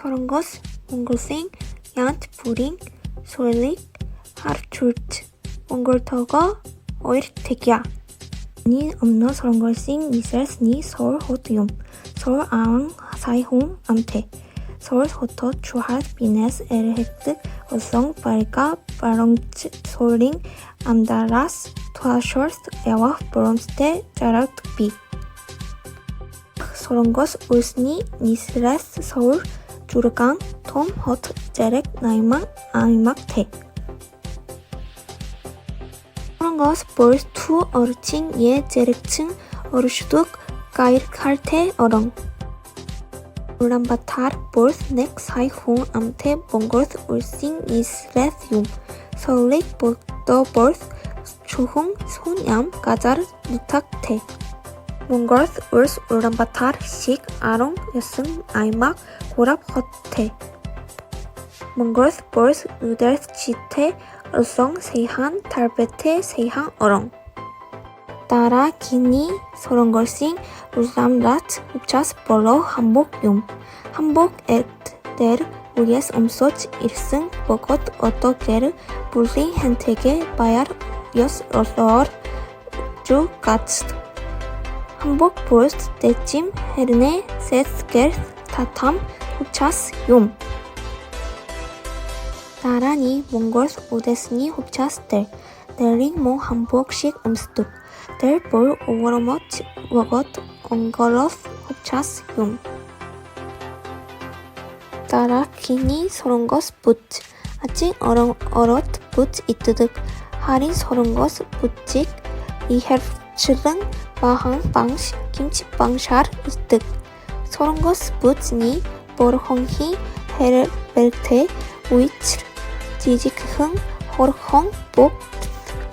서른거스, 몽골생, 얀트, 부링, 솔릭, 하르출트, 몽골터거, 오일테기야. 니 엄너 서른걸생, 니셀스, 니 서울 호트욤, 서울 아앙, 사이홈, 암테, 서울 호터, 추할, 비네스, 에르헥트, 어성, 바리카, 바롱츠, 솔링, 암다라스, 투아쇼스, 에와, 브롬스테, 자락비. 서른거스, 울스니, 니스레스, 서울, 주르강, 톰, 호트, 제렉, 나이망, 아이막테. 서른거스, 볼스, 투, 어르칭, 예, 제렉층, 어르슈둑, 가일, 칼테, 어렁. 울란바타르, 볼스, 넥, 사이홍, 암테, 몽골스, 울싱, 니스레스, 욤. 서울릭, 보더, 볼스, 추흥, 손얌, 가자르, 누탁테. 몽골스, 울스, 울란바타르, 식, 아롱, 여슴, 아이막, 고랍, 허테. 몽골스, 볼스, 우델스, 지테, 어성, 세한, 달베테, 세항, 어렁. 따라, 기니, 서른걸싱, 울람라트, 흡차스, 볼로, 한복, 욤. 한복, 에트데르, 우리에스, 음소치, 일승, 버것, 어떠게르, 불리, 헨테게, 바야르, 여스, 어서얼, 주, 가츠. 한복, 볼스, 때찜, 헤르네, 세스겔, 타탐, 흡차스, 욤. 따라니, 몽골스, 오데스니, 흡차스, 델. 델링, 몽, 한복식, 음스뚝. 델, 볼, 오버머치, 워것, 엉거러스, 흡차스, 욤. 따라, 기니, 서른거스, 부츠. 아직, 어럿, 부츠, 이뜨득. 할인, 서른거스, 부칙. 이헤르츠른, 마항, 방시, 김치빵샤르, 이뜨득. 서른거스, 부츠니, 보르홍히, 헤르벨테, 우이츠, 지직흥, 호르홍, 복,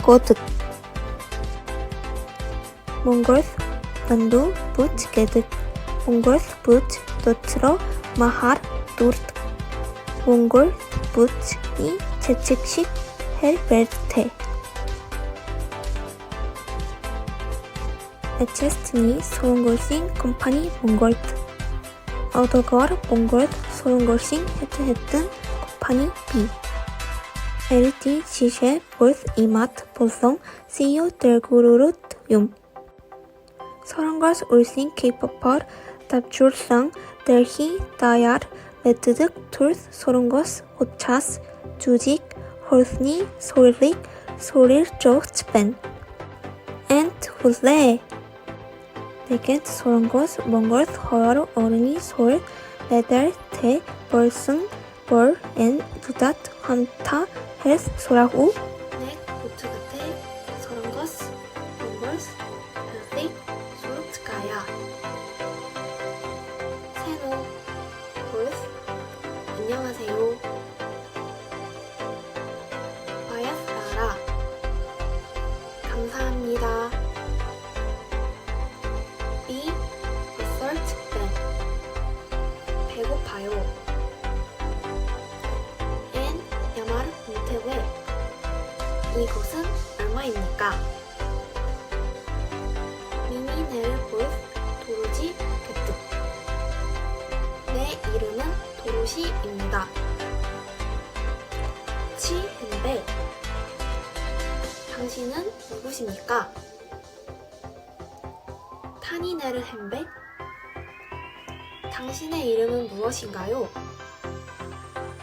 고득. 몽골스, 반두, 부츠, 게득. 몽골스, 부츠, 도트로, 마하르, 두르트. 몽골, 부츠니, 재책식, 헤르벨테. 에체스트니, 서른걸싱, 컴파니, 몽골트. 어더걸, 몽골트, 서른걸싱, 헤트헤튼, 컴파니, 비. LT, 시셰, 볼스, 이마트, 볼성, CEO, 델구르르트, 욤. 서른걸스, 울싱, 케이퍼펄, 답줄성, 델히, 다야르, 메트득, 툴스, 서른거스, 호차스, 주직, 홀스니, 솔릭, 소릴, 조츠벤. 엔트, 훌레. 네겟, 서른거스, 몽골스, 허여르, 어른이, 솔, 레델, 테, 벌승, 볼, 엔, 두닷, 환타, 헬스, 소라후. 넥, 보트가테, 서른거스, 몽골스, 헬릭, 소르츠가야. 세노, 볼스, 안녕하세요. 바야스라라. 감사합니다. 비, 어설츠벤. 배고파요. 엔, 야마르, 문테웨. 이곳은 얼마입니까? 미니네르, 볼스, 도로지, 게뜨. 내 이름은 도로시입니다. 치헨벨. 당신은 누구십니까? 타니네르 헨벨. 당신의 이름은 무엇인가요?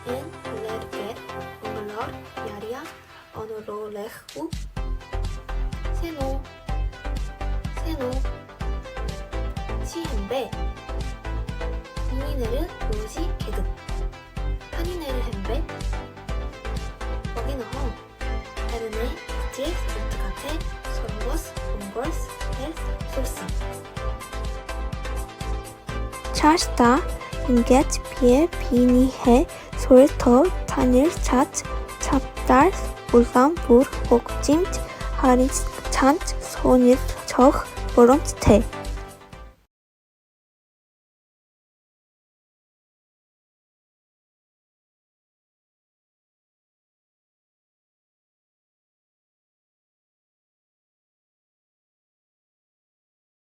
엔, 레르겟, 엉글러, 야리아, 어노로레흐. 세노, 세노. 치헨벨. 미니네르, 로지, 게득. 타니네르 헨벨. 어기너헝. 에르네, 스틸스, 오트가테, 서른거스, 몽골스, 헬스, 솔스. 차스타, 인겟, 피에, 비니해, 솔터, 타닐, 차츠, 찹달, 울람, 불, 옥찜, 하리스, 찬츠, 소닐, 척, 보롬스테.